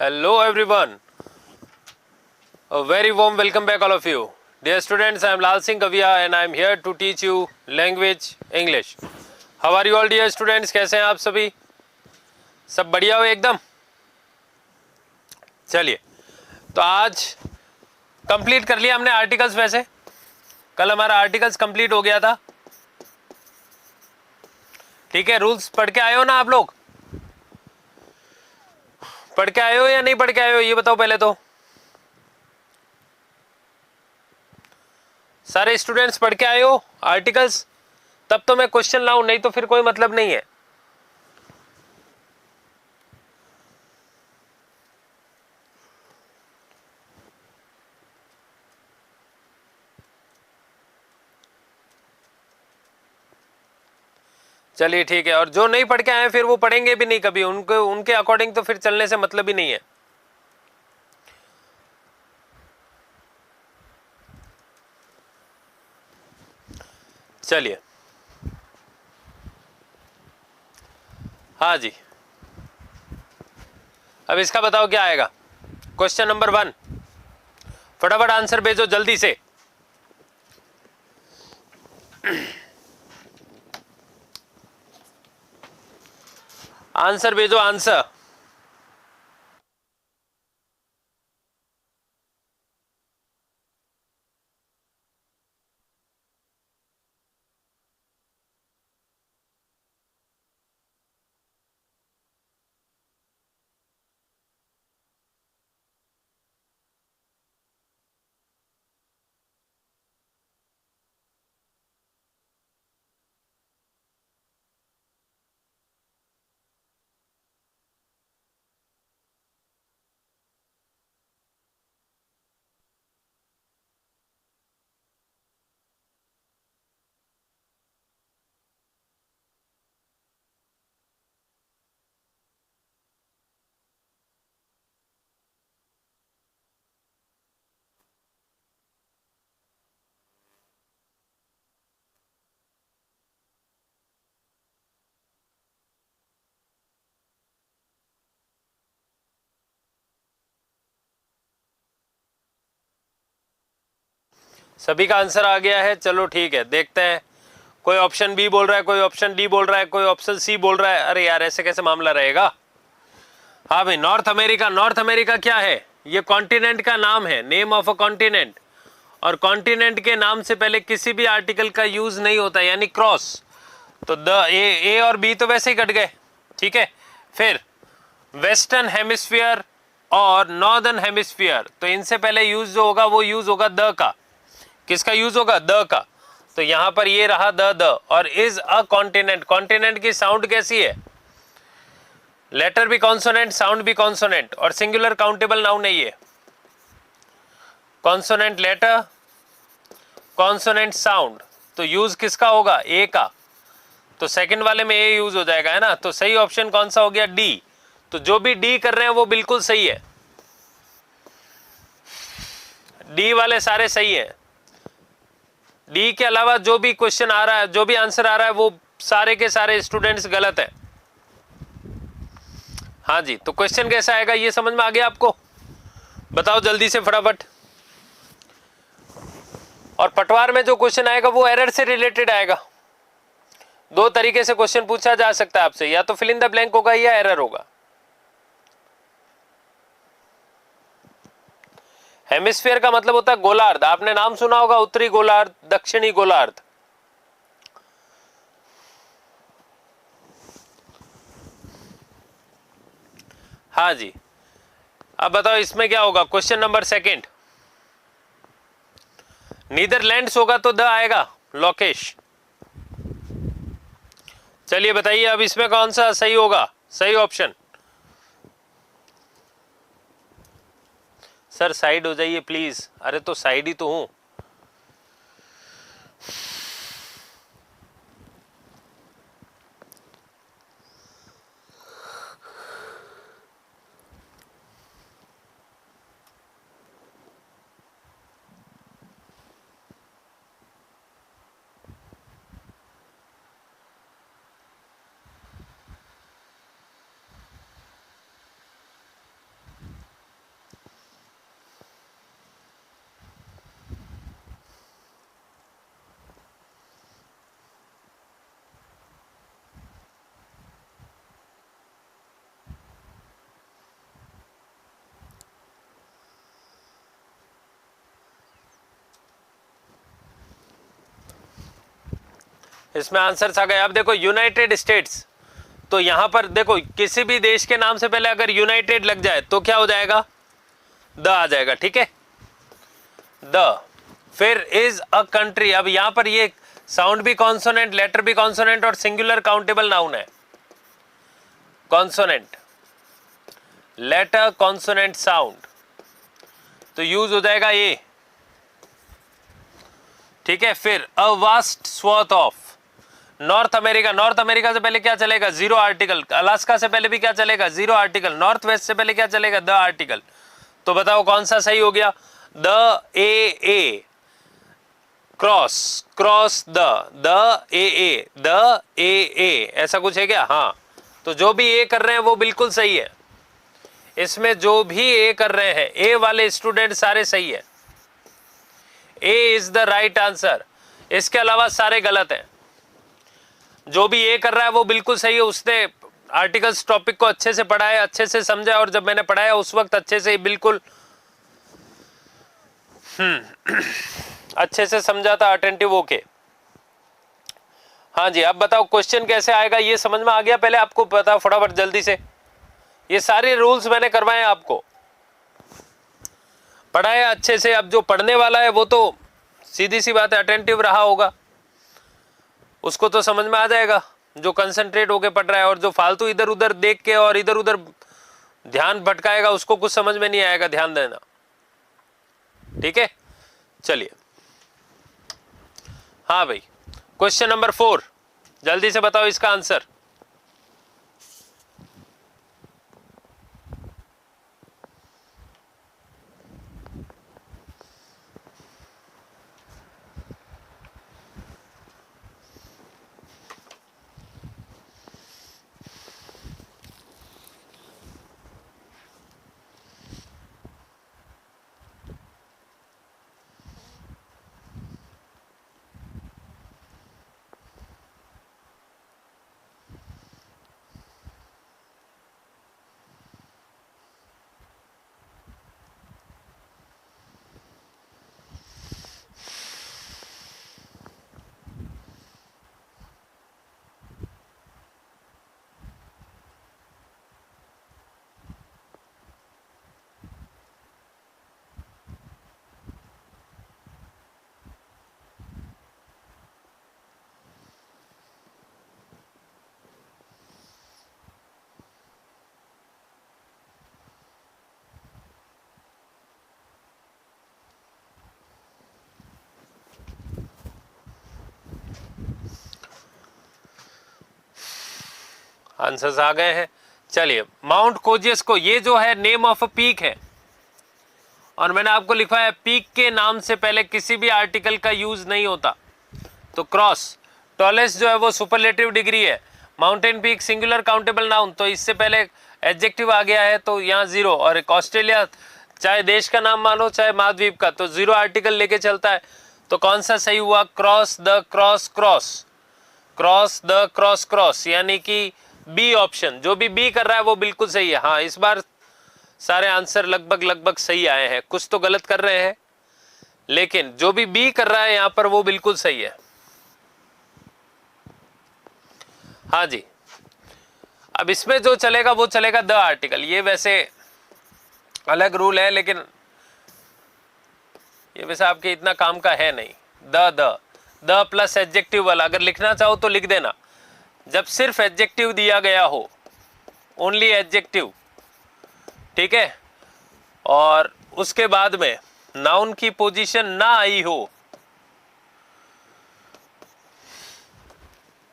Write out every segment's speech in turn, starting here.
Hello everyone. A very warm welcome back all of you. Dear students, I am Lal Singh Kavia and I am here to teach you language English. How are you all dear students? कैसे हैं आप सभी? सब बढ़िया हो एकदम? चलिए, तो आज कंप्लीट कर लिया हमने आर्टिकल्स। वैसे कल हमारा आर्टिकल्स कंप्लीट हो गया था। ठीक है, रूल्स पढ़ के आए हो ना आप लोग? पढ़ के आए हो या नहीं पढ़ के आए हो, ये बताओ पहले तो। सारे स्टूडेंट्स पढ़ के आए हो आर्टिकल्स? तब तो मैं क्वेश्चन लाऊं, नहीं तो फिर कोई मतलब नहीं है। चलिए ठीक है, और जो नहीं पढ़ के आए फिर वो पढ़ेंगे भी नहीं कभी, उनके अकॉर्डिंग तो फिर चलने से मतलब ही नहीं है। चलिए, हाँ जी, अब इसका बताओ क्या आएगा। क्वेश्चन नंबर 1, फटाफट आंसर भेजो जल्दी से। आंसर भेजो, आंसर। सभी का आंसर आ गया है। चलो ठीक है, देखते हैं। कोई ऑप्शन बी बोल रहा है, कोई ऑप्शन डी बोल रहा है, कोई ऑप्शन सी बोल रहा है। अरे यार, ऐसे कैसे मामला रहेगा। हाँ भाई, नॉर्थ अमेरिका। नॉर्थ अमेरिका क्या है? ये कॉन्टिनेंट का नाम है, नेम ऑफ अ कॉन्टिनेंट। और कॉन्टिनेंट के नाम से पहले किसी भी आर्टिकल का यूज नहीं होता, यानी क्रॉस। तो द ए और बी तो वैसे ही कट गए। ठीक है, फिर वेस्टर्न हेमिस्फीयर और नॉर्दर्न हेमिस्फीयर, तो इनसे पहले यूज जो होगा वो यूज होगा द का। किसका यूज होगा? द का। तो यहां पर ये रहा द और इज अ कॉन्टिनेंट। कॉन्टिनेंट की साउंड कैसी है? लेटर भी कॉन्सोनेंट, साउंड भी कॉन्सोनेंट, और सिंगुलर काउंटेबल नाउन है ये। कॉन्सोनेंट लेटर, कॉन्सोनेंट साउंड, तो यूज किसका होगा? ए का। तो सेकंड वाले में ए यूज हो जाएगा, है ना। तो सही ऑप्शन कौन सा हो गया? डी। तो जो भी डी कर रहे हैं वो बिल्कुल सही है। डी वाले सारे सही है। डी के अलावा जो भी क्वेश्चन आ रहा है, जो भी आंसर आ रहा है, वो सारे के सारे स्टूडेंट्स गलत है। हाँ जी, तो क्वेश्चन कैसा आएगा ये समझ में आ गया आपको? बताओ जल्दी से फटाफट। और पटवार में जो क्वेश्चन आएगा वो एरर से रिलेटेड आएगा। दो तरीके से क्वेश्चन पूछा जा सकता है आपसे, या तो फिल इन द ब्लैंक होगा या एरर होगा। हेमिस्फीयर का मतलब होता है गोलार्ध। आपने नाम सुना होगा, उत्तरी गोलार्ध, दक्षिणी गोलार्ध। हाँ जी, अब बताओ इसमें क्या होगा। क्वेश्चन नंबर 2, नीदरलैंड्स होगा तो द आएगा, लोकेश। चलिए बताइए अब इसमें कौन सा सही होगा, सही ऑप्शन। सर साइड हो जाइए प्लीज। अरे तो साइड ही तो हूं। इसमें आंसर आ गए। अब देखो यूनाइटेड स्टेट्स, तो यहां पर देखो किसी भी देश के नाम से पहले अगर यूनाइटेड लग जाए तो क्या हो जाएगा, द आ जाएगा, ठीक है, द। फिर इज अ कंट्री, अब यहां पर ये साउंड भी कॉन्सोनेंट, लेटर भी कॉन्सोनेंट और सिंगुलर काउंटेबल नाउन है। कॉन्सोनेंट, लेटर, कॉन्सोनेंट, साउंड, तो यूज हो जाएगा ए, ठीक है। फिर a vast swath of, North America, North America से पहले क्या चलेगा, जीरो आर्टिकल। अलास्का से पहले भी क्या चलेगा, जीरो आर्टिकल। नॉर्थ वेस्ट से पहले क्या चलेगा, द आर्टिकल। तो बताओ कौन सा सही हो गया, the A, cross, cross the A, the ए, ऐसा कुछ है क्या, हाँ। तो जो भी ए कर रहे हैं वो बिल्कुल सही है, इसमें जो भी ए कर रहे हैं, ए वाले स्टूडेंट सारे सही है, ए इज द राइट आंसर। इसके अलावा सारे गलत हैं। जो भी ए कर रहा है वो बिल्कुल सही है, उसने आर्टिकल्स टॉपिक को अच्छे से पढ़ा है, अच्छे से समझा, और जब मैंने पढ़ाया उस वक्त अच्छे से बिल्कुल अच्छे से समझा था, अटेंटिव होके। हाँ जी, अब बताओ क्वेश्चन कैसे आएगा, ये समझ में आ गया पहले आपको, पता फटाफट जल्दी से। ये सारे रूल्स मैंने करवाए आपको, पढ़ाया अच्छे से। अब जो पढ़ने वाला है वो तो सीधी सी बात है, अटेंटिव रहा होगा, उसको तो समझ में आ जाएगा, जो कंसंट्रेट होके पढ़ रहा है। और जो फालतू इधर उधर देख के और इधर उधर ध्यान भटकाएगा उसको कुछ समझ में नहीं आएगा, ध्यान देना, ठीक है। चलिए, हाँ भाई, क्वेश्चन नंबर 4, जल्दी से बताओ इसका आंसर। आंसर्स आ गए हैं। चलिए, माउंट कोजियस को, ये जो है नेम ऑफ अ पीक है, और मैंने आपको लिखा है पीक के नाम से पहले किसी भी आर्टिकल का यूज नहीं होता, तो क्रॉस। टॉलेस्ट जो है वो सुपरलेटिव डिग्री है। Mountain peak singular countable noun, तो इससे पहले एडजेक्टिव आ गया है, तो यहाँ जीरो। और एक ऑस्ट्रेलिया, चाहे देश का नाम मानो चाहे महाद्वीप का, तो जीरो आर्टिकल लेके चलता है। तो कौन सा सही हुआ, cross the cross cross, cross the cross cross, यानी कि बी ऑप्शन। जो भी बी कर रहा है वो बिल्कुल सही है। हाँ, इस बार सारे आंसर लगभग लगभग सही आए हैं, कुछ तो गलत कर रहे हैं, लेकिन जो भी बी कर रहा है यहां पर वो बिल्कुल सही है। हाँ जी, अब इसमें जो चलेगा वो चलेगा द आर्टिकल। ये वैसे अलग रूल है, लेकिन ये वैसे आपके इतना काम का है नहीं। द प्लस एडजेक्टिव वाला अगर लिखना चाहो तो लिख देना। जब सिर्फ एडजेक्टिव दिया गया हो, ओनली एडजेक्टिव, ठीक है, और उसके बाद में नाउन की पोजीशन ना आई हो,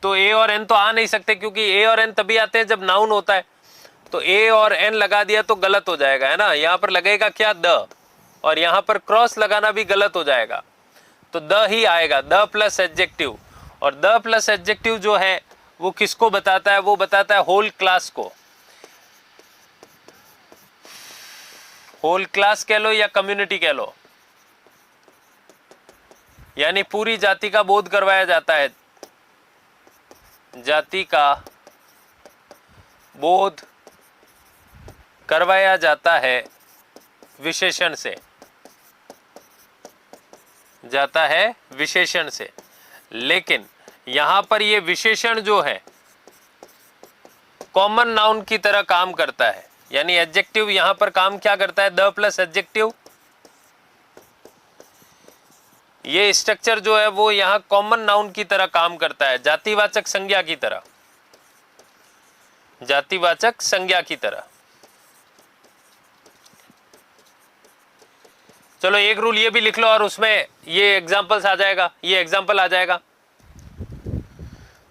तो ए और एन तो आ नहीं सकते, क्योंकि ए और एन तभी आते हैं जब नाउन होता है। तो ए और एन लगा दिया तो गलत हो जाएगा, है ना। यहां पर लगेगा क्या, द, और यहां पर क्रॉस लगाना भी गलत हो जाएगा, तो द ही आएगा, द प्लस एडजेक्टिव। और द प्लस एडजेक्टिव जो है वो किसको बताता है, वो बताता है होल क्लास को। होल क्लास कह लो या कम्युनिटी कह लो, यानी पूरी जाति का बोध करवाया जाता है। जाति का बोध करवाया जाता है विशेषण से, जाता है विशेषण से। लेकिन यहां पर ये विशेषण जो है कॉमन नाउन की तरह काम करता है, यानी एडजेक्टिव यहां पर काम क्या करता है, द प्लस एडजेक्टिव। ये स्ट्रक्चर जो है वो यहां कॉमन नाउन की तरह काम करता है, जातिवाचक संज्ञा की तरह, जातिवाचक संज्ञा की तरह। चलो एक रूल ये भी लिख लो और उसमें ये एग्जांपल्स आ जाएगा, ये एग्जांपल आ जाएगा।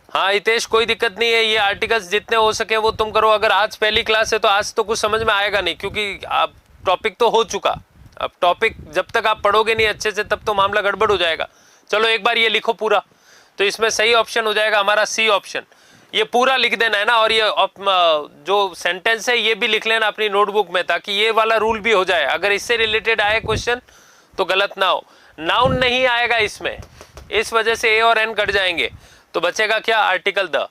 हाँ हितेश कोई दिक्कत नहीं है, ये आर्टिकल्स जितने हो सके वो तुम करो। अगर आज पहली क्लास है तो आज तो कुछ समझ में आएगा नहीं, क्योंकि आप टॉपिक तो हो चुका। अब टॉपिक जब तक आप पढ़ोगे नहीं अच्छे से तब तो मामला गड़बड़ हो जाएगा। चलो एक बार ये लिखो पूरा, तो इसमें सही ऑप्शन हो जाएगा हमारा सी ऑप्शन। ये पूरा लिख देना है ना, और ये जो सेंटेंस है ये भी लिख लेना अपनी नोटबुक में, ताकि ये वाला रूल भी हो जाए। अगर इससे रिलेटेड आए क्वेश्चन तो गलत ना हो। नाउन नहीं आएगा इसमें, इस वजह से ए और एन कट जाएंगे, तो बचेगा क्या, आर्टिकल द।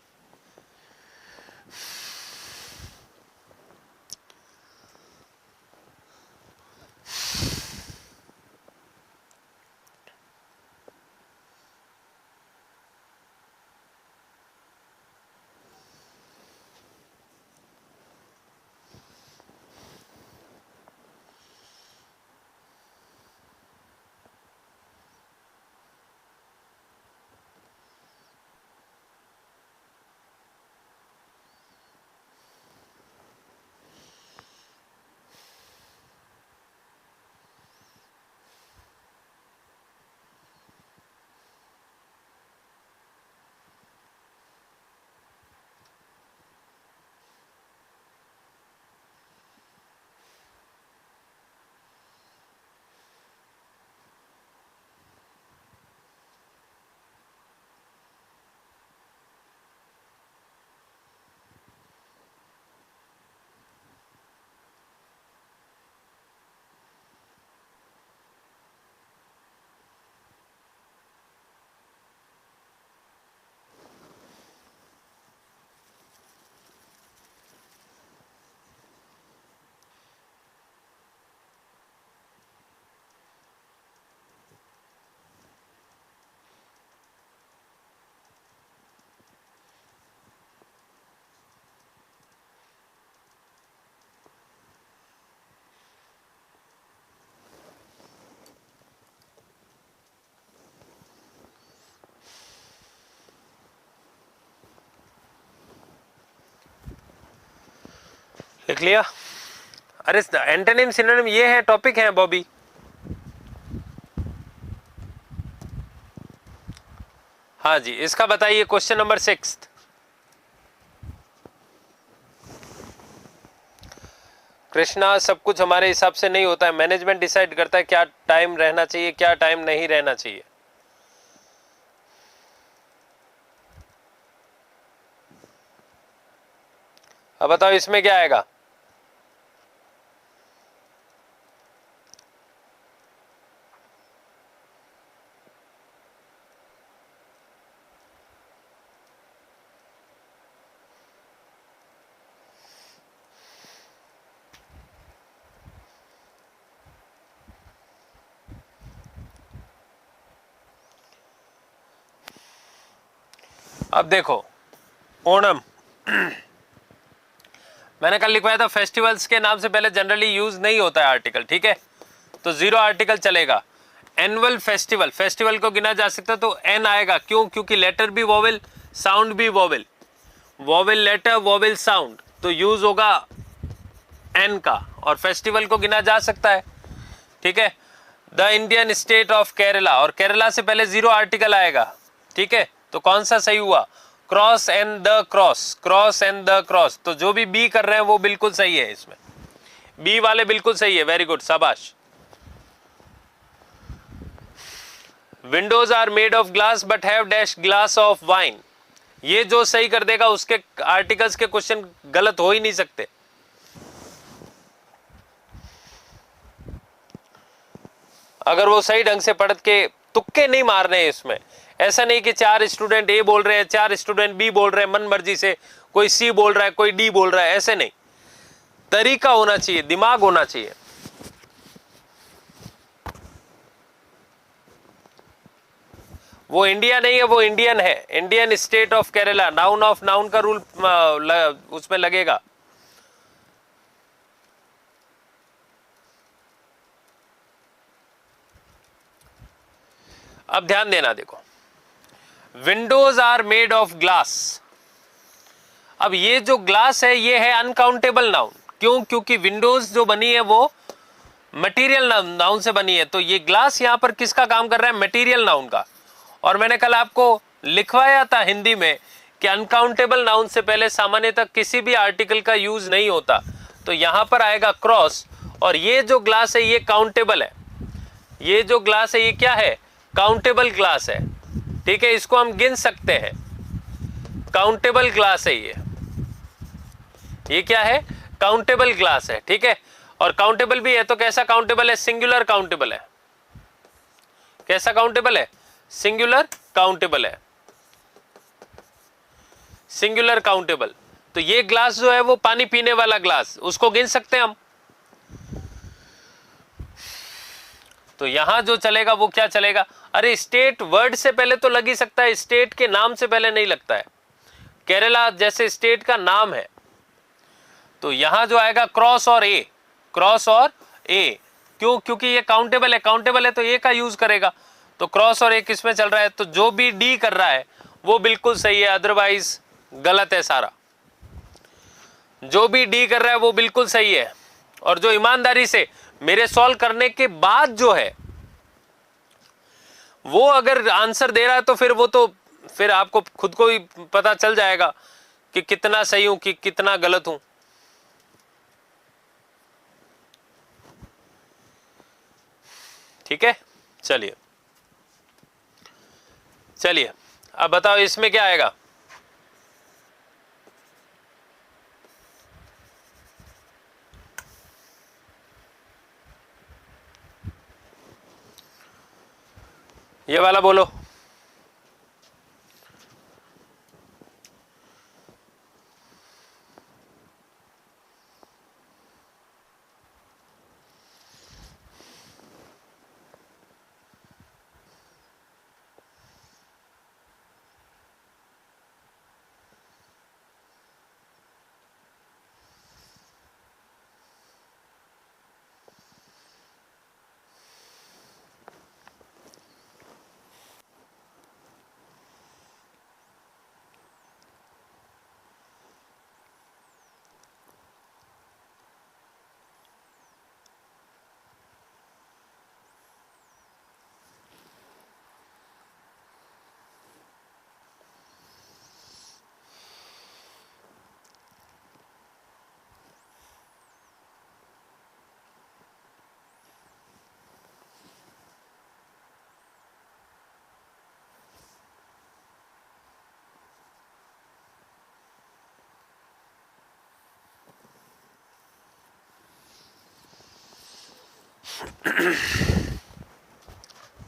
लिख लिया? अरे एंटोनिम सिनोनिम ये है, टॉपिक है बॉबी। हाँ जी, इसका बताइए क्वेश्चन नंबर 6। कृष्णा सब कुछ हमारे हिसाब से नहीं होता है, मैनेजमेंट डिसाइड करता है क्या टाइम रहना चाहिए क्या टाइम नहीं रहना चाहिए। अब बताओ इसमें क्या आएगा। अब देखो ओणम मैंने कल लिखवाया था, फेस्टिवल्स के नाम से पहले जनरली यूज नहीं होता है आर्टिकल, ठीक है, तो जीरो आर्टिकल चलेगा। एनुअल फेस्टिवल, फेस्टिवल को गिना जा सकता तो एन आएगा, क्यों, क्योंकि लेटर भी वोवेल, साउंड भी vowel, vowel letter vowel sound, तो यूज होगा एन का, और फेस्टिवल को गिना जा सकता है, ठीक है। The Indian state of Kerala, और केरला से पहले जीरो आर्टिकल आएगा, ठीक है, तो कौन सा सही हुआ, cross and the cross, cross and the cross, तो जो भी बी कर रहे हैं वो बिल्कुल सही है, इसमें बी वाले बिल्कुल सही है, वेरी गुड, शाबाश। Windows are made of glass but have dash glass of wine, ये जो सही कर देगा उसके आर्टिकल्स के क्वेश्चन गलत हो ही नहीं सकते। अगर वो सही ढंग से पढ़ के, तुक्के नहीं मारने हैं इसमें, ऐसा नहीं कि 4 स्टूडेंट ए बोल रहे हैं 4 स्टूडेंट बी बोल रहे हैं मन मर्जी से, कोई सी बोल रहा है कोई डी बोल रहा है, ऐसे नहीं, तरीका होना चाहिए, दिमाग होना चाहिए। वो इंडिया नहीं है, वो इंडियन है, Indian state of Kerala. Noun of noun का रूल उसमें लगेगा। अब ध्यान देना, देखो, windows are made of glass. अब ये जो ग्लास है ये है अनकाउंटेबल नाउन। क्यों? क्योंकि विंडोज जो बनी है वो मटेरियल नाउन से बनी है। तो ये ग्लास यहां पर किसका काम कर रहा है? मटेरियल नाउन का। और मैंने कल आपको लिखवाया था हिंदी में कि अनकाउंटेबल नाउन से पहले सामान्यतः किसी भी आर्टिकल का यूज नहीं होता। तो यहां पर आएगा क्रॉस। और ये जो ग्लास है ये काउंटेबल है। ये जो ग्लास है ये क्या है? काउंटेबल ग्लास है। ठीक है, इसको हम गिन सकते हैं, काउंटेबल ग्लास है ये क्या है? काउंटेबल ग्लास है। ठीक है, और काउंटेबल भी है तो कैसा काउंटेबल है? सिंगुलर काउंटेबल है। कैसा काउंटेबल है? सिंगुलर काउंटेबल है, सिंगुलर काउंटेबल। तो ये ग्लास जो है वो पानी पीने वाला ग्लास, उसको गिन सकते हैं हम। तो यहां जो चलेगा वो क्या चलेगा? अरे स्टेट वर्ड से पहले तो लग ही सकता है, स्टेट के नाम से पहले नहीं लगता है। केरला जैसे स्टेट का नाम है तो यहां जो आएगा क्रॉस और ए, क्रॉस और ए। क्यों? क्योंकि ये काउंटेबल है, काउंटेबल है तो ए का यूज करेगा। तो क्रॉस और ए किस में चल रहा है? तो जो भी डी कर रहा है वो बिल्कुल सही है, अदरवाइज गलत है सारा। जो भी डी कर रहा है वो बिल्कुल सही है। और जो ईमानदारी से मेरे सॉल्व करने के बाद जो है वो अगर आंसर दे रहा है तो फिर वो तो फिर आपको खुद को ही पता चल जाएगा कि कितना सही हूं कि कितना गलत हूं। ठीक है, चलिए चलिए अब बताओ इसमें क्या आएगा? ये वाला बोलो।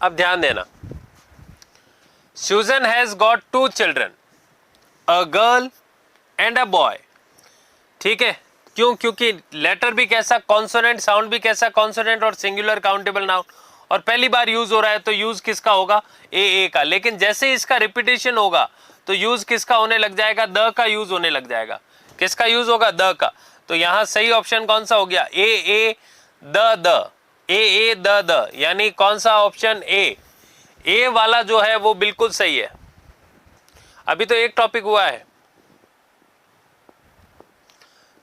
अब ध्यान देना, Susan has got 2 children, a girl and a boy। ठीक है, क्यों? क्योंकि लेटर भी कैसा? कॉन्सोनेंट, साउंड भी कैसा? कॉन्सोनेंट, और सिंगुलर काउंटेबल नाउन। और पहली बार यूज हो रहा है तो यूज किसका होगा? ए का। लेकिन जैसे इसका रिपीटेशन होगा तो यूज किसका होने लग जाएगा? द का यूज होने लग जाएगा। किसका यूज होगा? द का। तो यहां सही ऑप्शन कौन सा हो गया? ए द, ए द, यानी कौन सा ऑप्शन? ए वाला जो है वो बिल्कुल सही है। अभी तो एक टॉपिक हुआ है।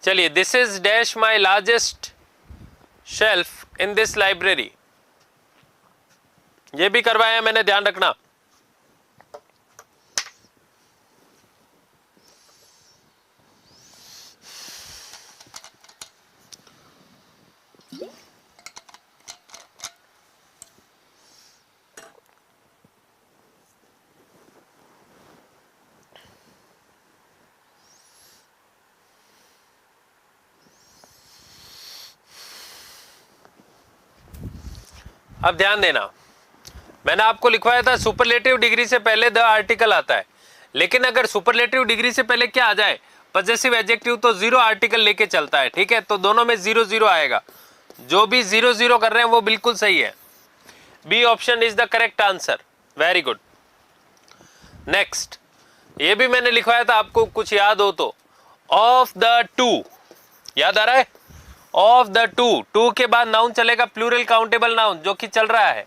चलिए, this is dash my largest shelf in this library, ये भी करवाया मैंने, ध्यान रखना। अब ध्यान देना, मैंने आपको लिखवाया था सुपरलेटिव डिग्री से पहले द आर्टिकल आता है। लेकिन अगर सुपरलेटिव डिग्री से पहले क्या आ जाए? पजेसिव एडजेक्टिव, तो 0 आर्टिकल लेके चलता है। ठीक है, तो दोनों में 0 0 आएगा। जो भी 0 0 कर रहे हैं वो बिल्कुल सही है। B option is the correct answer. Very good. Next, ये भी मैंने लिखवाया था, आपको कुछ याद हो तो, ऑफ द टू, याद आ रहा है? ऑफ द टू, टू के बाद नाउन चलेगा प्लूरल काउंटेबल नाउन जो कि चल रहा है,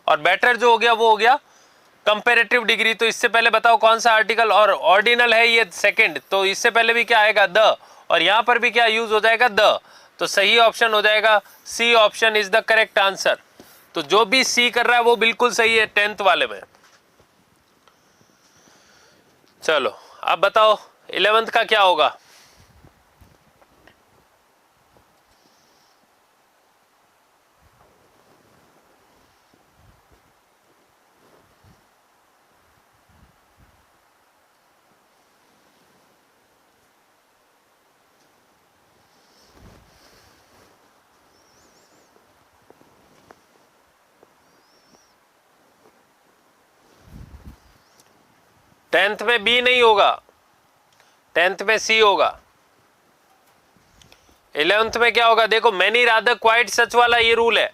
और बेटर जो हो गया वो हो गया कंपैरेटिव डिग्री। तो इससे पहले बताओ कौन सा आर्टिकल, और ऑर्डिनल है ये सेकंड, तो इससे पहले भी क्या आएगा? द, और यहां पर भी क्या यूज हो जाएगा? द। तो सही ऑप्शन हो जाएगा C option is the correct answer. तो जो भी सी कर रहा है वो बिल्कुल सही है 10th वाले में। चलो अब बताओ 11th का क्या होगा? टेंथ में बी नहीं होगा, 10th में सी होगा। 11th में क्या होगा? देखो, मैनी रादर क्वाइट सच वाला ये रूल है,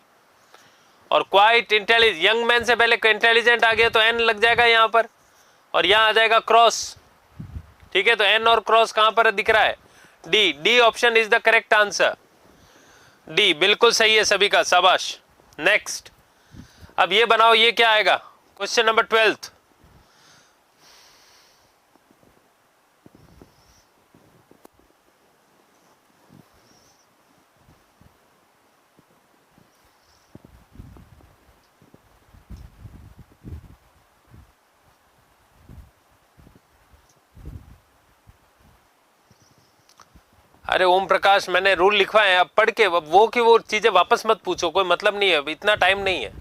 और क्वाइट इंटेलिजेंट, यंग मैन से पहले इंटेलिजेंट आ गया तो एन लग जाएगा यहाँ पर, और यहाँ आ जाएगा क्रॉस। ठीक है, तो एन और क्रॉस कहां पर दिख रहा है? D, D option is the correct answer. D बिल्कुल सही है सभी का, शाबाश। नेक्स्ट, अब ये बनाओ, ये क्या आएगा? Question number 12th। अरे ओम प्रकाश, मैंने रूल लिखवाए हैं, अब पढ़ के वो की वो चीजें वापस मत पूछो, कोई मतलब नहीं है, अब इतना टाइम नहीं है।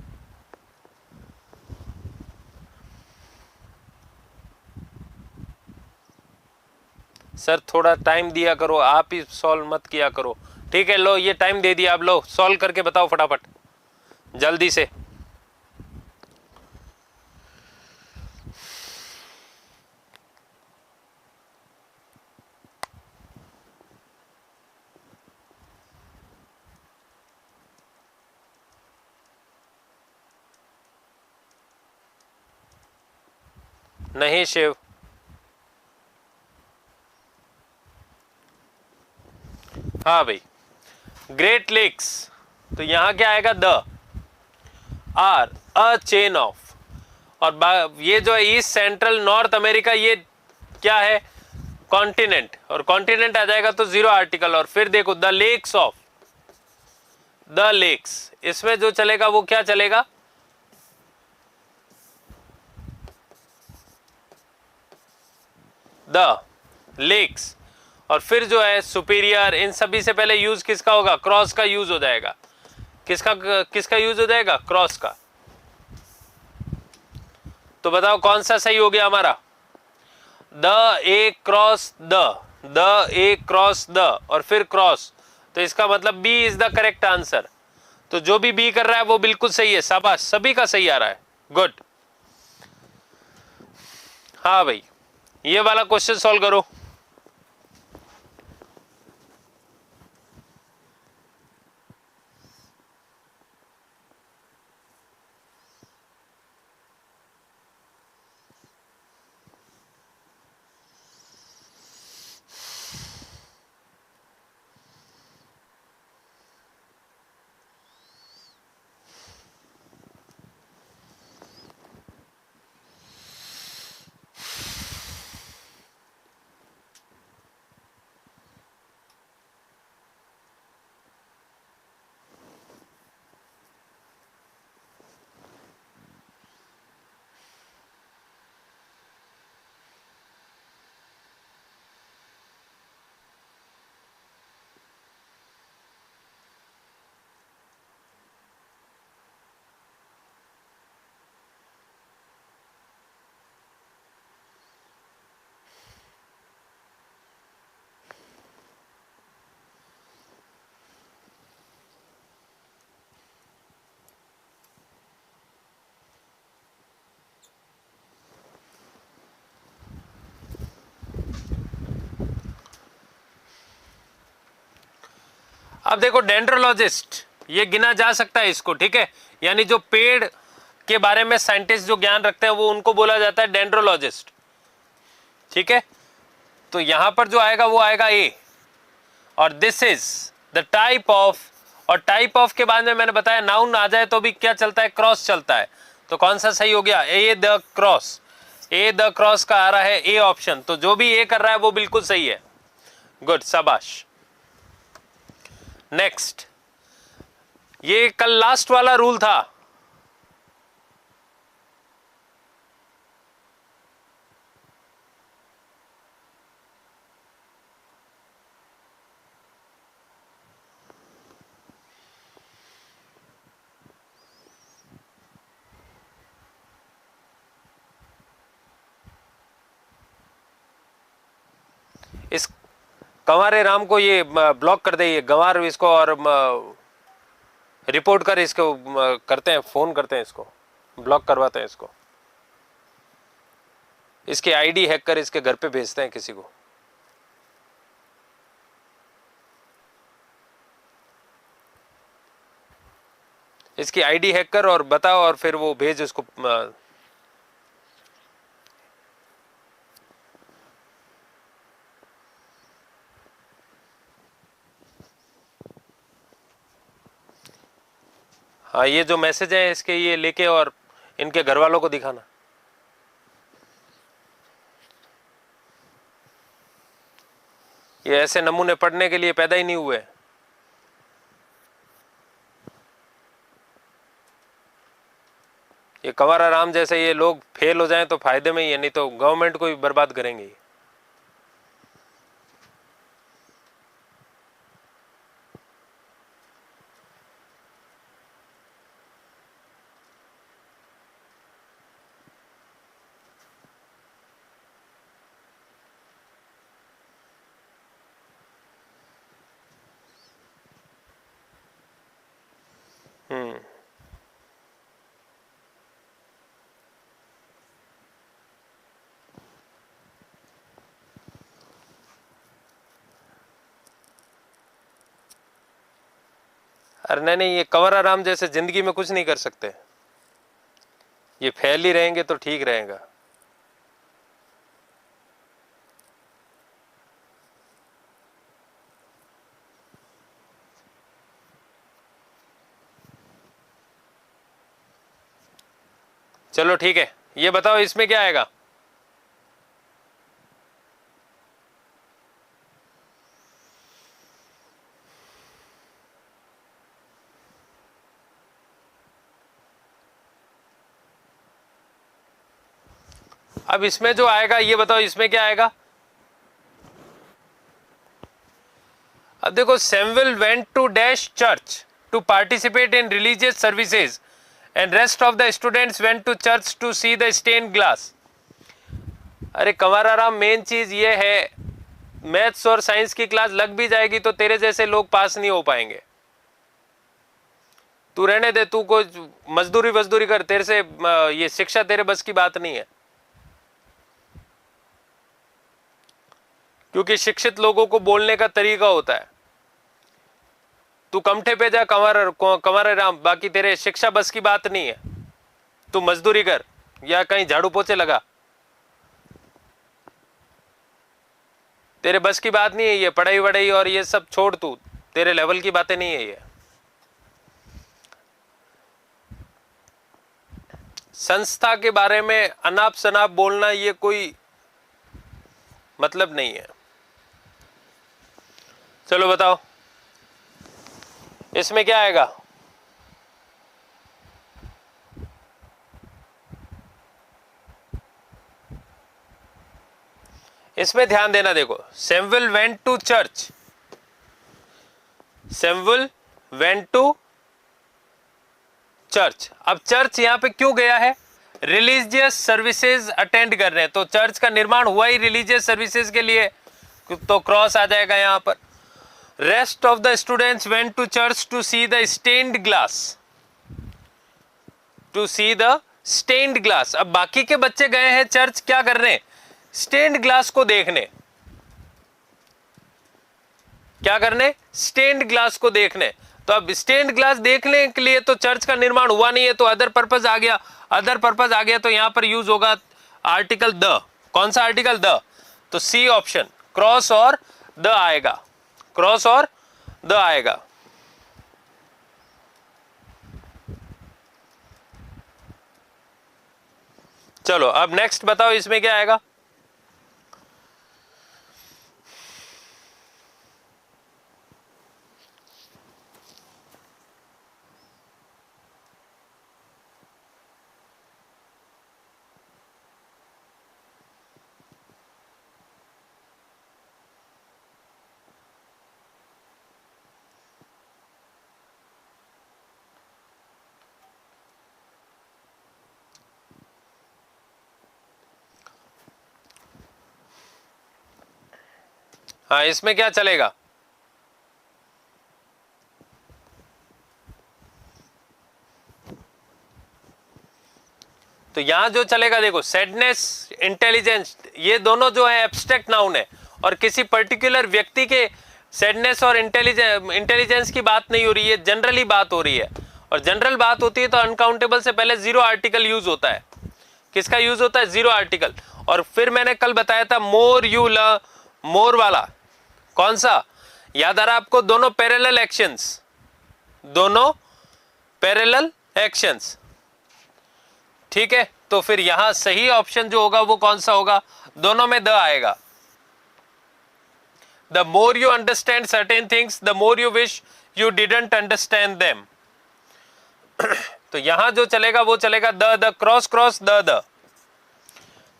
सर थोड़ा टाइम दिया करो, आप ही सॉल्व मत किया करो। ठीक है, लो ये टाइम दे दिया, अब लो सॉल्व करके बताओ फटाफट जल्दी से। नहीं शिव, हाँ भाई, ग्रेट लेक्स, तो यहां क्या आएगा? The are a chain of, और ये जो है ईस्ट सेंट्रल नॉर्थ अमेरिका, ये क्या है? कॉन्टिनेंट, और कॉन्टिनेंट आ जाएगा तो जीरो आर्टिकल। और फिर देखो the lakes of, the lakes, इसमें जो चलेगा वो क्या चलेगा? द लेक्स, और फिर जो है सुपीरियर, इन सभी से पहले यूज किसका होगा? क्रॉस का यूज हो जाएगा। किसका यूज हो जाएगा? क्रॉस का। तो बताओ कौन सा सही हो गया हमारा? The A cross the A cross the, और फिर क्रॉस, तो इसका मतलब B is the correct answer. तो जो भी बी कर रहा है वो बिल्कुल सही है, शाबाश, सभी का सही आ रहा है, गुड। हाँ भाई, ये वाला क्वेश्चन सॉल्व करो। अब देखो डेंड्रोलॉजिस्ट, ये गिना जा सकता है इसको, ठीक है, यानी जो पेड़ के बारे में साइंटिस्ट जो ज्ञान रखते हैं वो उनको बोला जाता है डेंड्रोलॉजिस्ट। ठीक है, तो यहां पर जो आएगा वो आएगा ए, और this is the type of, और टाइप ऑफ के बाद में मैंने बताया नाउन आ जाए तो भी क्या चलता है, क्रॉस चलता है। तो कौन सा सही हो गया, a the cross, a the cross का आ रहा है ए ऑप्शन, तो जो भी ए कर रहा है वो बिल्कुल सही है। गुड, शाबाश। नेक्स्ट, ये कल लास्ट वाला रूल था, इस कंवारे राम को ये ब्लॉक कर दे, ये गंवार इसको, और रिपोर्ट कर इसको, करते हैं, फोन करते हैं इसको, ब्लॉक करवाते हैं इसको, इसके आईडी हैक कर इसके घर पे भेजते हैं किसी को। इसकी आईडी हैक कर और बताओ, और फिर वो भेज उसको। हाँ, ये जो मैसेज है इसके ये लेके और इनके घर वालों को दिखाना। ये ऐसे नमूने पढ़ने के लिए पैदा ही नहीं हुए। ये कंवारा राम जैसे ये लोग फेल हो जाएं तो फायदे में ही है, नहीं तो गवर्नमेंट को भी बर्बाद करेंगे। अरे नहीं नहीं, ये कंवरा राम जैसे जिंदगी में कुछ नहीं कर सकते, ये फेल ही रहेंगे तो ठीक रहेगा। चलो ठीक है, ये बताओ इसमें क्या आएगा। अब इसमें जो आएगा ये बताओ इसमें क्या आएगा। अब देखो, Samuel went to dash church to participate in religious services and rest of the students went to church to see the stained glass. अरे कंवारा राम, मेन चीज ये है, मैथ्स और साइंस की क्लास लग भी जाएगी तो तेरे जैसे लोग पास नहीं हो पाएंगे। तू रहने दे, तू को मजदूरी वजदूरी कर, तेरे से ये शिक्षा तेरे बस की बात नहीं है। क्योंकि शिक्षित लोगों को बोलने का तरीका होता है। तू कमठे पे जा कंवारे राम, बाकी तेरे शिक्षा बस की बात नहीं है। तू मजदूरी कर या कहीं झाड़ू पोछे लगा, तेरे बस की बात नहीं है ये। पढ़ाई वढ़ाई और ये सब छोड़, तू, तेरे लेवल की बातें नहीं है ये। संस्था के बारे में अनाप शनाप बोलना ये कोई मतलब नहीं है। चलो बताओ इसमें क्या आएगा। इसमें ध्यान देना, देखो, Samuel went to church, Samuel went to church. अब चर्च यहां पे क्यों गया है, रिलीजियस सर्विसेज अटेंड कर रहे हैं, तो चर्च का निर्माण हुआ ही रिलीजियस सर्विसेज के लिए, तो क्रॉस आ जाएगा यहां पर। Rest of the students went to church to see the stained glass, to see the stained glass. अब बाकी के बच्चे गए हैं चर्च क्या करने, स्टेन्ड ग्लास को देखने। क्या करने, स्टेन्ड ग्लास को देखने। तो अब स्टेन्ड ग्लास देखने के लिए तो चर्च का निर्माण हुआ नहीं है, तो अदर पर्पज आ गया, अदर पर्पज आ गया, तो यहां पर यूज होगा आर्टिकल द। कौन सा आर्टिकल? द। तो सी ऑप्शन, क्रॉस और द आएगा, क्रॉस और द आएगा। चलो अब नेक्स्ट बताओ इसमें क्या आएगा। हाँ, इसमें क्या चलेगा? तो यहां जो चलेगा देखो, सैडनेस, इंटेलिजेंस, ये दोनों जो है एब्स्ट्रैक्ट नाउन है, और किसी पर्टिकुलर व्यक्ति के सैडनेस और इंटेलिजेंस की बात नहीं हो रही है, जनरली बात हो रही है। और जनरल बात होती है तो अनकाउंटेबल से पहले जीरो आर्टिकल यूज होता है। किसका यूज होता है? Zero article. और फिर मैंने कल बताया था मोर यू लव, मोर वाला कौन सा याद आ रहा आपको? दोनों पैरेलल एक्शंस, दोनों पैरेलल एक्शंस, ठीक है। तो फिर यहां सही ऑप्शन जो होगा वो कौन सा होगा? दोनों में द आएगा। The more you understand certain things, the more you wish you didn't understand them. तो यहां जो चलेगा वो चलेगा the cross cross the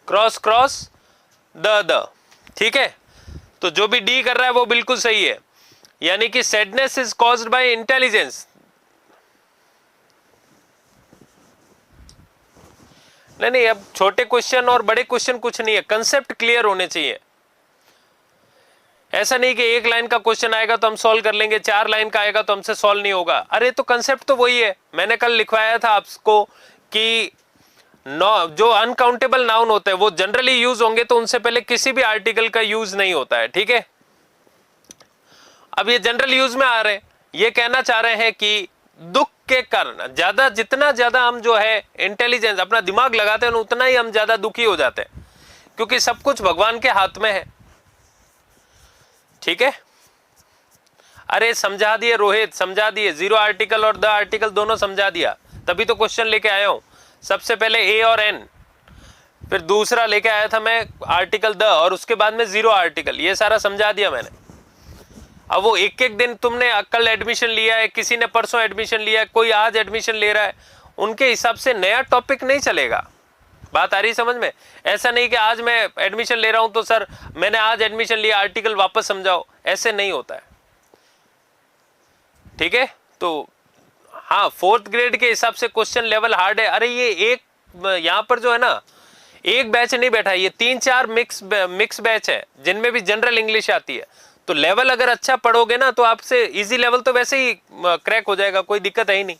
cross cross the, ठीक है। तो जो भी डी कर रहा है वो बिल्कुल सही है, यानी कि sadness is caused by intelligence. नहीं, अब छोटे क्वेश्चन और बड़े क्वेश्चन कुछ नहीं है, कंसेप्ट क्लियर होने चाहिए। ऐसा नहीं कि एक लाइन का क्वेश्चन आएगा तो हम सॉल्व कर लेंगे, 4 लाइन का आएगा तो हमसे सॉल्व नहीं होगा। अरे तो कंसेप्ट तो वही है। मैंने कल लिखवाया था आपको कि जो अनकाउंटेबल नाउन होते हैं वो जनरली यूज होंगे तो उनसे पहले किसी भी आर्टिकल का यूज नहीं होता है, ठीक है। अब ये जनरल यूज में आ रहे हैं, ये कहना चाह रहे हैं कि दुख के कारण ज्यादा, जितना ज्यादा हम जो है इंटेलिजेंस, अपना दिमाग लगाते हैं उतना ही हम ज्यादा दुखी हो जाते हैं, क्योंकि सब कुछ भगवान के हाथ में है, ठीक है। अरे समझा दिए रोहित, समझा दिए, जीरो आर्टिकल और द आर्टिकल दोनों समझा दिया, तभी तो क्वेश्चन लेके आया हूं। सबसे पहले ए और एन, फिर दूसरा लेके आया था मैं आर्टिकल द, और उसके बाद में जीरो आर्टिकल, ये सारा समझा दिया मैंने। अब वो एक एक दिन तुमने कल एडमिशन लिया है, किसी ने परसों एडमिशन लिया है, कोई आज एडमिशन ले रहा है, उनके हिसाब से नया टॉपिक नहीं चलेगा। बात आ रही समझ में? ऐसा नहीं कि आज मैं एडमिशन ले रहा हूं तो सर मैंने आज एडमिशन लिया, आर्टिकल वापस समझाओ, ऐसे नहीं होता है, ठीक है। तो हाँ, 4th ग्रेड के हिसाब से क्वेश्चन लेवल हार्ड है। अरे ये एक यहां पर जो है ना, एक बैच नहीं बैठा, ये 3-4 मिक्स बैच है जिनमें भी जनरल इंग्लिश आती है। तो लेवल अगर अच्छा पढ़ोगे ना तो आपसे इजी लेवल तो वैसे ही क्रैक हो जाएगा, कोई दिक्कत है ही नहीं।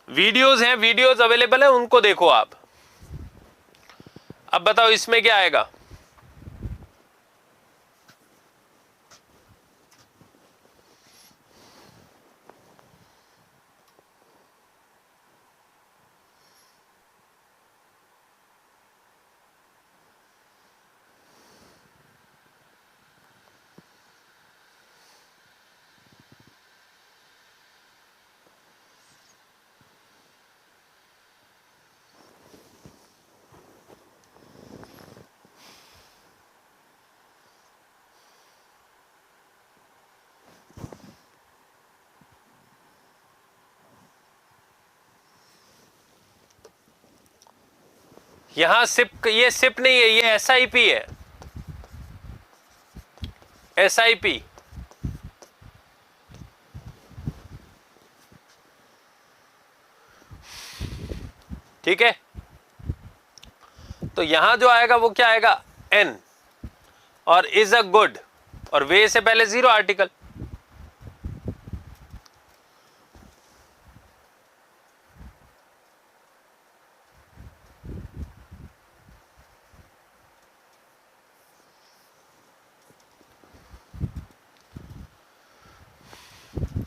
वीडियोस हैं, वीडियोस अवेलेबल है, उनको देखो आप। अब बताओ इसमें क्या आएगा? यहां सिप, ये सिप नहीं है, ये SIP है, SIP, ठीक है। तो यहां जो आएगा वो क्या आएगा? N, और इज अ गुड, और वे से पहले जीरो आर्टिकल।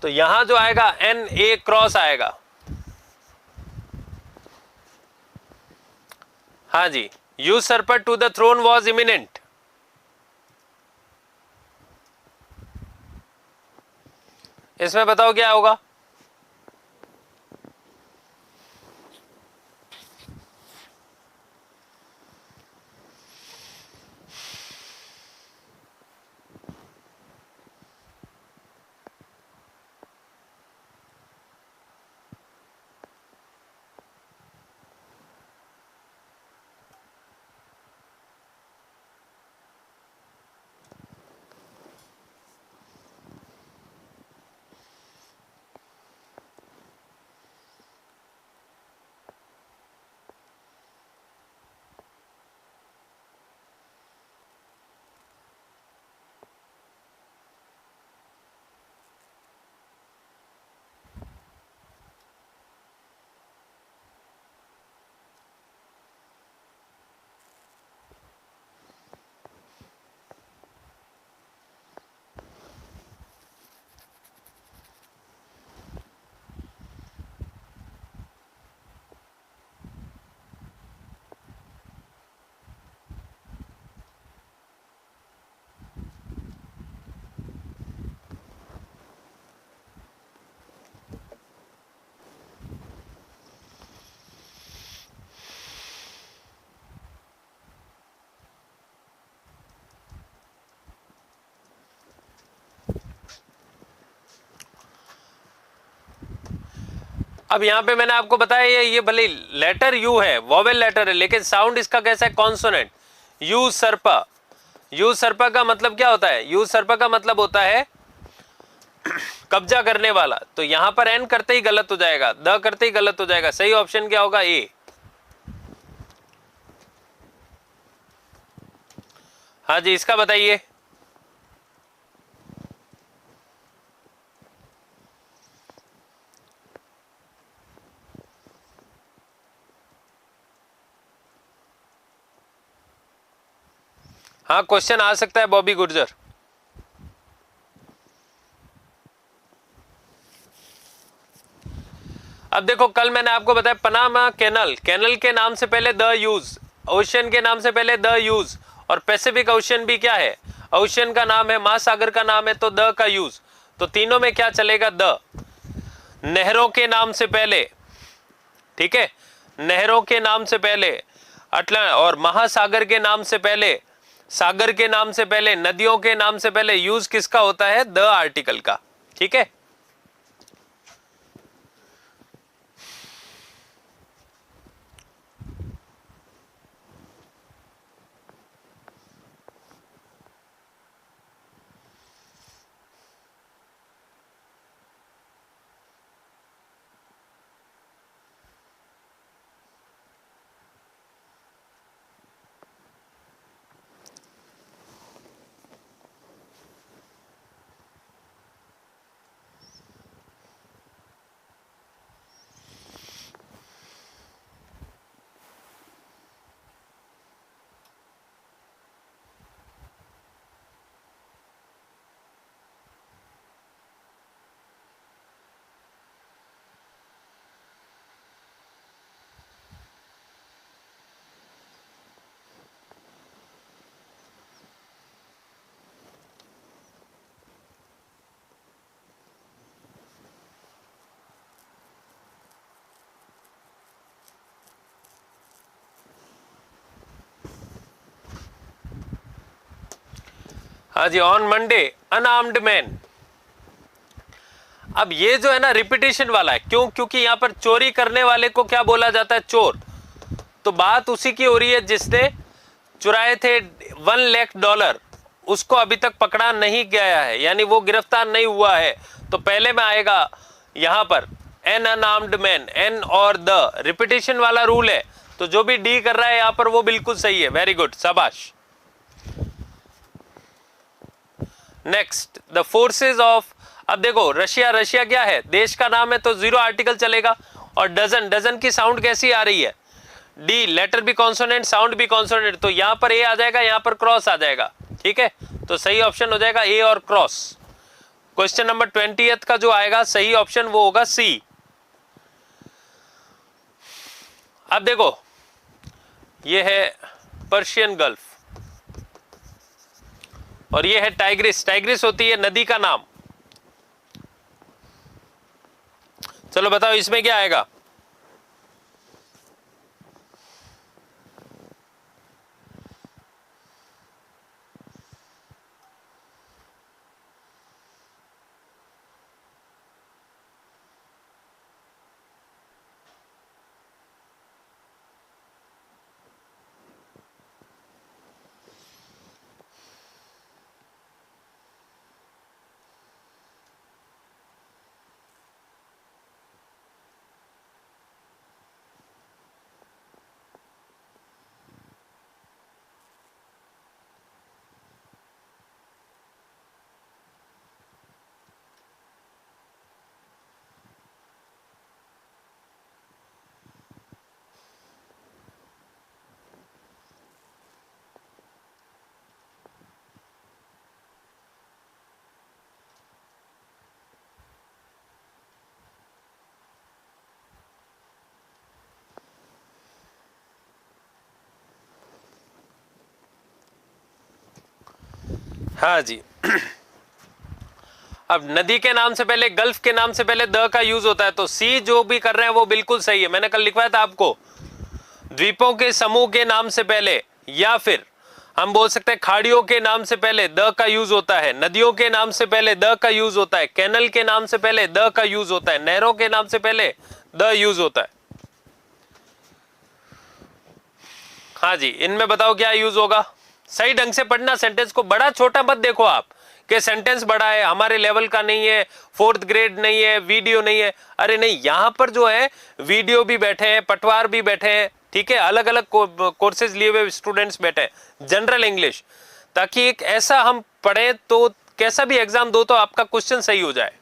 तो यहां जो आएगा एन ए क्रॉस आएगा। हाँ जी, usurper to the throne was imminent. इसमें बताओ क्या होगा। अब यहां पे मैंने आपको बताया ये भले लेटर यू है, वोवेल लेटर है, लेकिन साउंड इसका कैसा है, कॉन्सोनेंट। यू सर्पा, यू सर्पा का मतलब क्या होता है, यू सर्पा का मतलब होता है कब्जा करने वाला। तो यहां पर एन करते ही गलत हो जाएगा, द करते ही गलत हो जाएगा। सही ऑप्शन क्या होगा, ए। हाँ जी, इसका बताइए। हाँ, क्वेश्चन आ सकता है बॉबी गुर्जर। अब देखो, कल मैंने आपको बताया पनामा कैनल, कैनल के नाम से पहले द यूज, ओशियन के नाम से पहले द यूज, और पैसिफिक ओशियन भी क्या है, ओशियन का नाम है, महासागर का नाम है, तो द का यूज। तो तीनों में क्या चलेगा, द। नहरों के नाम से पहले, ठीक है, नहरों के नाम से पहले अटलांटिक, और महासागर के नाम से पहले, सागर के नाम से पहले, नदियों के नाम से पहले यूज किसका होता है, द आर्टिकल का। ठीक है, हाँ जी, ऑन मंडे अनआर्म्ड मैन। अब ये जो है ना रिपीटेशन वाला है, क्यों, क्योंकि यहां पर चोरी करने वाले को क्या बोला जाता है, चोर। तो बात उसी की हो रही है जिसने चुराए थे $1 लाख, उसको अभी तक पकड़ा नहीं गया है, यानी वो गिरफ्तार नहीं हुआ है। तो पहले में आएगा यहां पर एन अनआर्म्ड मैन, एन और द, रिपीटेशन वाला रूल है। तो जो भी डी कर रहा है यहां पर वो बिल्कुल सही है, वेरी गुड, शाबाश। नेक्स्ट, द फोर्सेज ऑफ, अब देखो रशिया, रशिया क्या है, देश का नाम है, तो जीरो आर्टिकल चलेगा। और डजन, डजन की साउंड कैसी आ रही है, डी, लेटर भी कॉन्सोनेंट, साउंड भी कॉन्सोनेंट, तो यहां पर ए आ जाएगा, यहां पर क्रॉस आ जाएगा। ठीक है, तो सही ऑप्शन हो जाएगा ए और क्रॉस। क्वेश्चन नंबर 20 का जो आएगा सही ऑप्शन वो होगा सी। अब देखो, ये है पर्शियन गल्फ और ये है टाइग्रिस। टाइग्रिस होती है नदी का नाम। चलो बताओ इसमें क्या आएगा। हाँ जी। अब नदी के नाम से पहले, गल्फ के नाम से पहले द का यूज होता है, तो सी जो भी कर रहे हैं वो बिल्कुल सही है। मैंने कल लिखवाया था आपको, द्वीपों के समूह के नाम से पहले, या फिर हम बोल सकते हैं खाड़ियों के नाम से पहले द का यूज होता है, नदियों के नाम से पहले द का यूज होता है, कैनल के नाम से पहले द का यूज होता है, नहरों के नाम से पहले द यूज होता है। हाँ जी, इनमें बताओ क्या यूज होगा। सही ढंग से पढ़ना सेंटेंस को, बड़ा छोटा मत देखो आप कि सेंटेंस बड़ा है, हमारे लेवल का नहीं है, 4th ग्रेड नहीं है, वीडियो नहीं है। अरे नहीं, यहां पर जो है वीडियो भी बैठे हैं, पटवार भी बैठे हैं, ठीक है, अलग अलग कोर्सेज लिए हुए स्टूडेंट्स बैठे हैं, जनरल इंग्लिश, ताकि एक ऐसा हम पढ़े तो कैसा भी एग्जाम दो तो आपका क्वेश्चन सही हो जाए।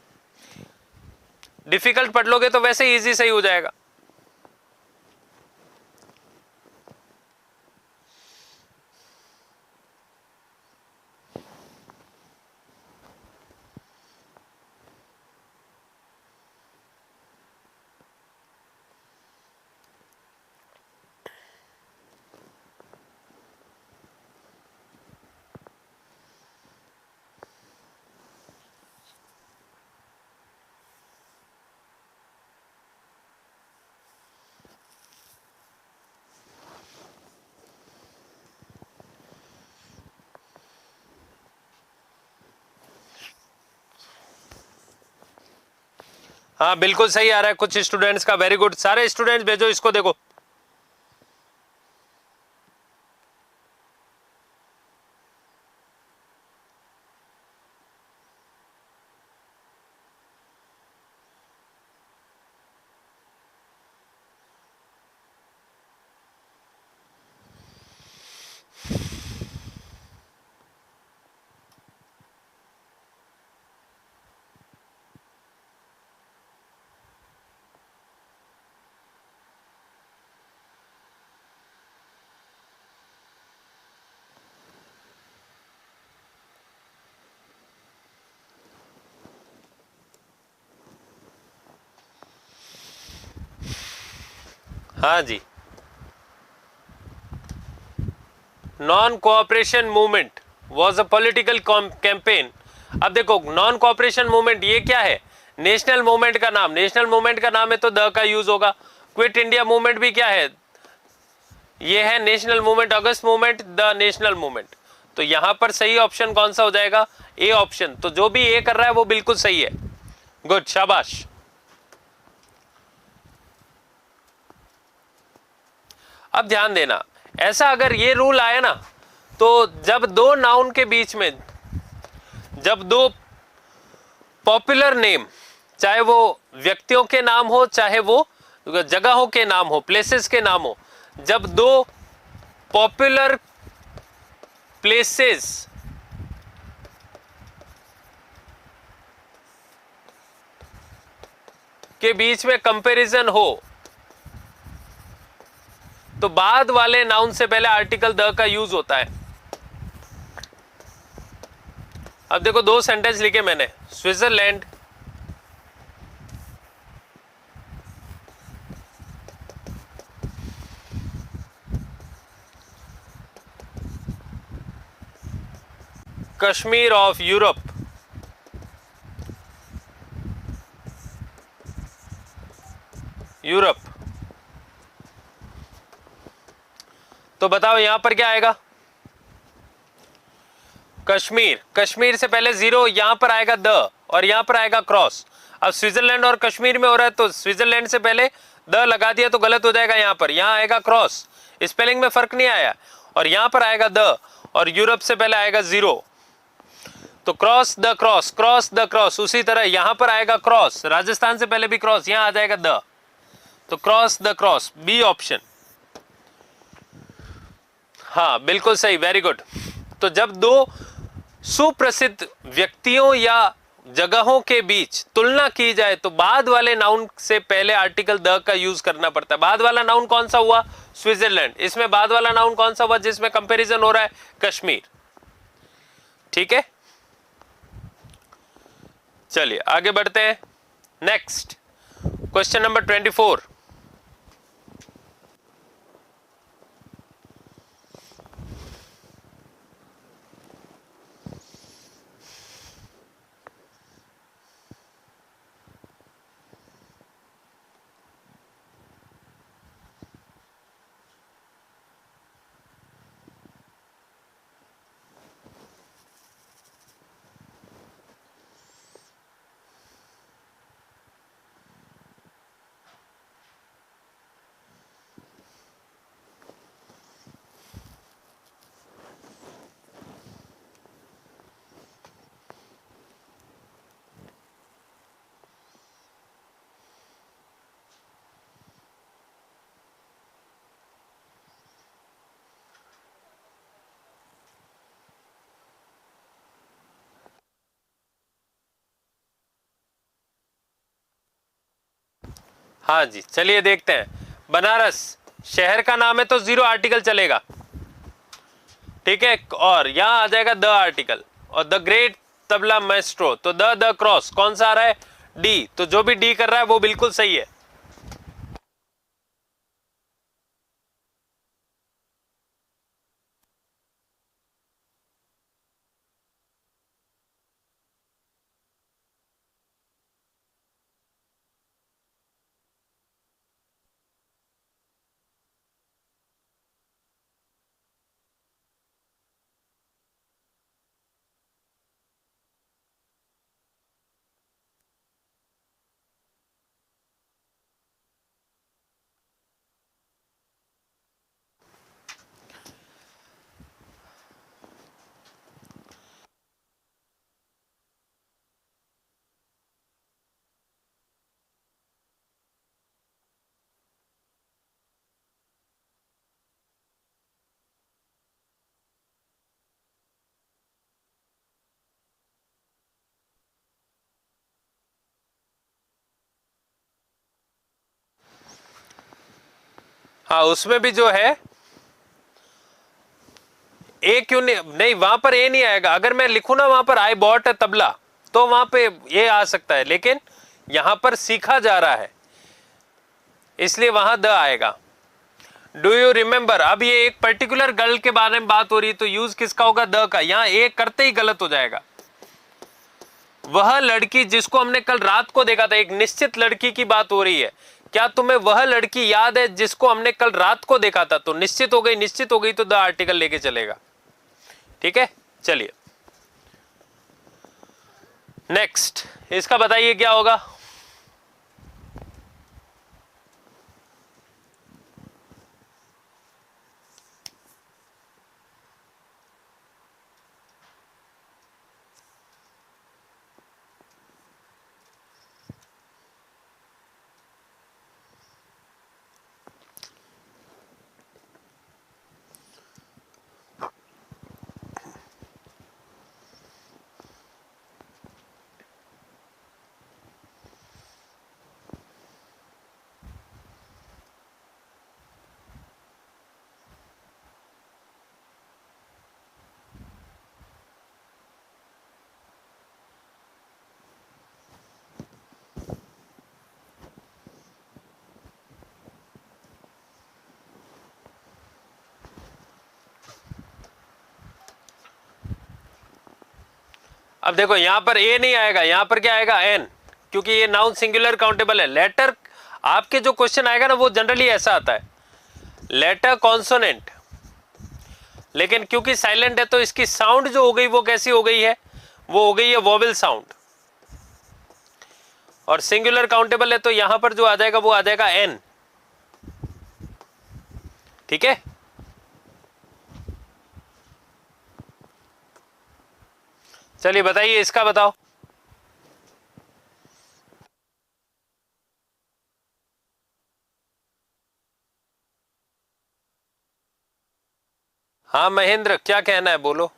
डिफिकल्ट पढ़ लोगे तो वैसे इजी सही हो जाएगा। हाँ बिल्कुल सही आ रहा है कुछ स्टूडेंट्स का, वेरी गुड। सारे स्टूडेंट्स भेजो इसको, देखो। हाँ जी, non cooperation movement was a political campaign. अब देखो, नॉन कोऑपरेशन मूवमेंट ये क्या है, नेशनल मूवमेंट का नाम। नेशनल मूवमेंट का नाम है तो द का यूज होगा। क्विट इंडिया मूवमेंट भी क्या है, ये है national movement, August movement, the national movement. तो यहां पर सही ऑप्शन कौन सा हो जाएगा, ए ऑप्शन। तो जो भी ए कर रहा है वो बिल्कुल सही है, गुड, शाबाश। अब ध्यान देना, ऐसा अगर ये रूल आया ना, तो जब दो नाउन के बीच में, जब दो पॉपुलर नेम, चाहे वो व्यक्तियों के नाम हो, चाहे वो जगहों के नाम हो, प्लेसेस के नाम हो, जब दो पॉपुलर प्लेसेस के बीच में कंपैरिजन हो, तो बाद वाले नाउन से पहले आर्टिकल द का यूज होता है। अब देखो दो सेंटेंस लिखे मैंने, Switzerland Kashmir of Europe, Europe. तो बताओ यहां पर क्या आएगा, कश्मीर, कश्मीर से पहले जीरो, यहां पर आएगा द और यहां पर आएगा क्रॉस। अब स्विट्जरलैंड और कश्मीर में हो रहा है तो स्विट्जरलैंड से पहले द लगा दिया तो गलत हो जाएगा, यहां पर यहां आएगा क्रॉस, स्पेलिंग में फर्क नहीं आया, और यहां पर आएगा द और यूरोप से पहले आएगा जीरो, तो cross the cross, cross the cross. उसी तरह यहां पर आएगा क्रॉस, राजस्थान से पहले भी क्रॉस, यहां आ जाएगा द, तो cross the cross, B option. हाँ बिल्कुल सही, वेरी गुड। तो जब दो सुप्रसिद्ध व्यक्तियों या जगहों के बीच तुलना की जाए तो बाद वाले नाउन से पहले आर्टिकल द का यूज करना पड़ता है। बाद वाला नाउन कौन सा हुआ, स्विट्जरलैंड। इसमें बाद वाला नाउन कौन सा हुआ जिसमें कंपैरिजन हो रहा है, कश्मीर। ठीक है, चलिए आगे बढ़ते हैं। Next question number 24। हाँ जी, चलिए देखते हैं। बनारस शहर का नाम है तो जीरो आर्टिकल चलेगा, ठीक है, और यहां आ जाएगा द आर्टिकल। और द ग्रेट तबला मैस्ट्रो, तो द क्रॉस कौन सा आ रहा है, डी, तो जो भी डी कर रहा है वो बिल्कुल सही है। हाँ उसमें भी जो है ए क्यों नहीं, वहां पर ए नहीं आएगा। अगर मैं लिखूं ना वहां पर आई बॉट तबला तो वहां पे ए आ सकता है, लेकिन यहां पर सीखा जा रहा है इसलिए वहां द आएगा। डू यू रिमेंबर, अब ये एक पर्टिकुलर गर्ल के बारे में बात हो रही है तो यूज किसका होगा, द का। यहां ए करते ही गलत हो जाएगा। वह लड़की जिसको हमने कल रात को देखा था, एक निश्चित लड़की की बात हो रही है, क्या तुम्हें वह लड़की याद है जिसको हमने कल रात को देखा था, तो निश्चित हो गई, निश्चित हो गई तो द आर्टिकल लेके चलेगा। ठीक है, चलिए नेक्स्ट, इसका बताइए क्या होगा। अब देखो यहां पर ए नहीं आएगा, यहां पर क्या आएगा एन, क्योंकि ये नाउन सिंगुलर काउंटेबल है। लेटर आपके जो क्वेश्चन आएगा ना वो जनरली ऐसा आता है, लेटर कॉन्सोनेंट, लेकिन क्योंकि साइलेंट है तो इसकी साउंड जो हो गई वो कैसी हो गई है, वो हो गई है वोवेल साउंड। और सिंगुलर काउंटेबल है तो यहां पर जो आ जाएगा वो आ जाएगा एन। ठीक है, चलिए बताइए इसका बताओ। हाँ महेंद्र, क्या कहना है बोलो।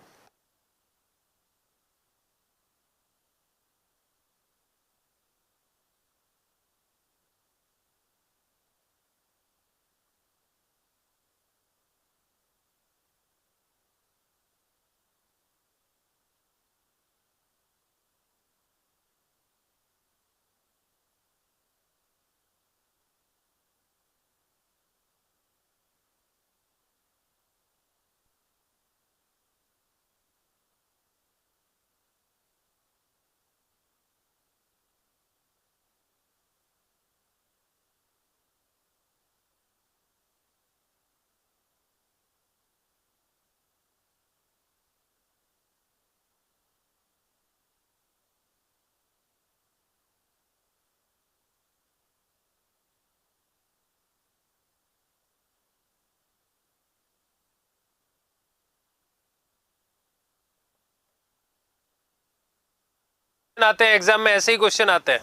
आते हैं एग्जाम में, ऐसे ही क्वेश्चन आते हैं।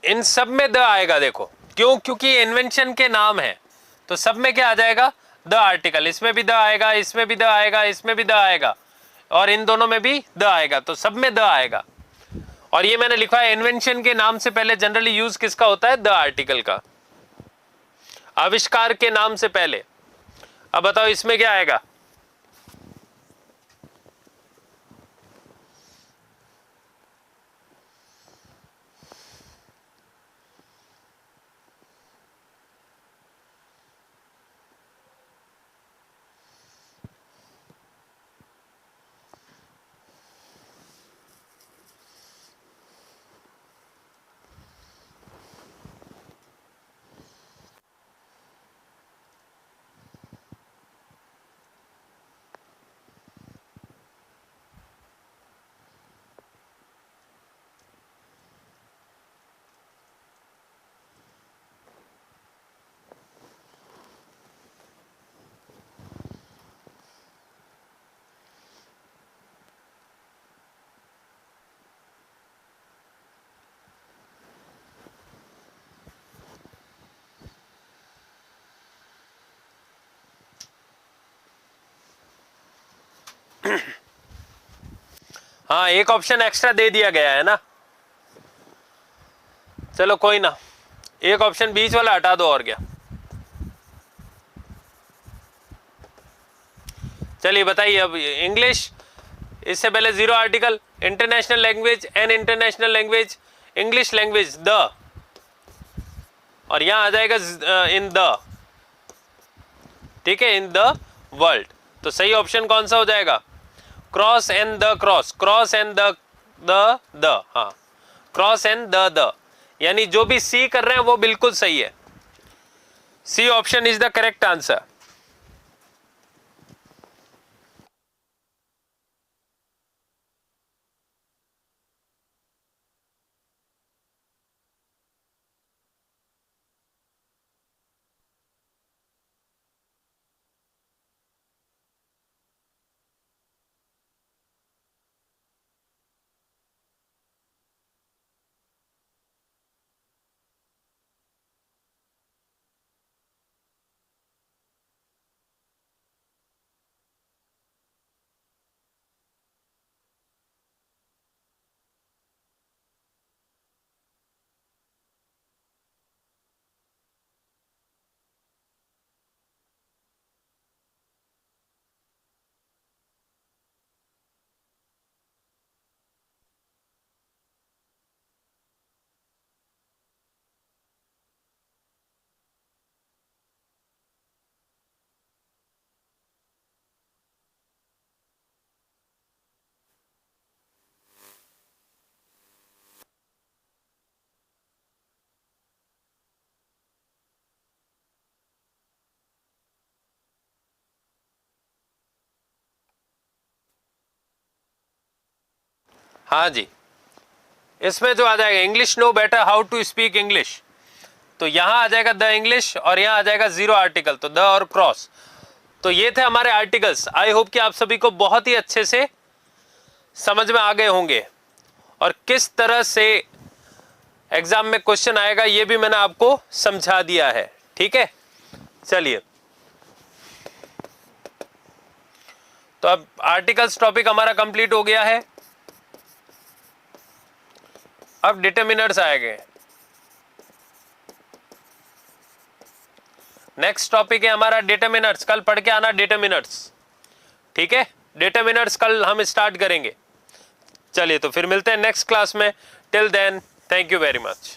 इन सब में द आएगा, देखो क्यों, क्योंकि इन्वेंशन के नाम है तो सब में क्या आ जाएगा, द आर्टिकल। इसमें भी द आएगा, इसमें भी द आएगा, इसमें भी द आएगा, और इन दोनों में भी द आएगा, तो सब में द आएगा। और ये मैंने लिखा है इन्वेंशन के नाम से पहले जनरली यूज किसका होता है, द आर्टिकल का, आविष्कार के नाम से पहले। अब बताओ इसमें क्या आएगा। हाँ एक ऑप्शन एक्स्ट्रा दे दिया गया है ना, चलो कोई ना, एक ऑप्शन बीच वाला हटा दो, और क्या। चलिए बताइए अब इंग्लिश, इससे पहले zero article, international language, an international language, English language the, और यहां आ जाएगा इन द, ठीक है, इन द वर्ल्ड। तो सही ऑप्शन कौन सा हो जाएगा, cross and the cross, cross and the, हाँ क्रॉस एंड द, यानी जो भी सी कर रहे हैं वो बिल्कुल सही है। C option is the correct answer. हाँ जी, इसमें जो आ जाएगा English know better how to speak English, तो यहां आ जाएगा द इंग्लिश और यहां आ जाएगा जीरो आर्टिकल, तो द और क्रॉस। तो ये थे हमारे आर्टिकल्स। आई होप कि आप सभी को बहुत ही अच्छे से समझ में आ गए होंगे, और किस तरह से एग्जाम में क्वेश्चन आएगा ये भी मैंने आपको समझा दिया है। ठीक है, चलिए तो अब आर्टिकल्स टॉपिक हमारा कंप्लीट हो गया है। अब डिटरमिनर्स आएंगे। नेक्स्ट टॉपिक है हमारा डिटरमिनर्स। कल पढ़ के आना डिटरमिनर्स, ठीक है। डिटरमिनर्स कल हम स्टार्ट करेंगे। चलिए तो फिर मिलते हैं नेक्स्ट क्लास में। Till then, thank you very much.